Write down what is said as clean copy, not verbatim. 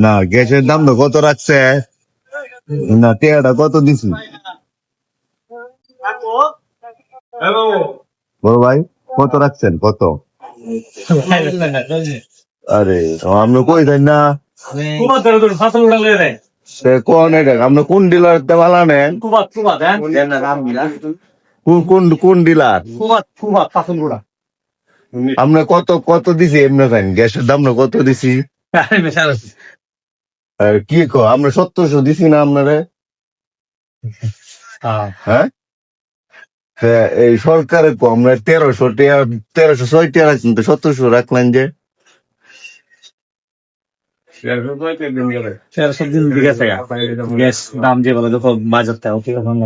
না গ্যাসের দাম তো কত রাখছে না টেয়াটা কত দিছি বড় ভাই কত রাখছেন কত আরে আমরা কই যাই না কোন এটা আমরা কোন ডিলার মালা নেন কোন কোন ডিলার আমরা কত কত দিছি এমনি জানি গ্যাসের দাম না কত দিছি কি কো আমরা 1700 দিছি না আপনারে হ্যাঁ এই সরকারের কো আমরা 1300 টাকা 1306 টাকা রাখছেন তো 1700 রাখলেন যে গ্যাস দাম যে বলে দেখো বাজার থেকে কোন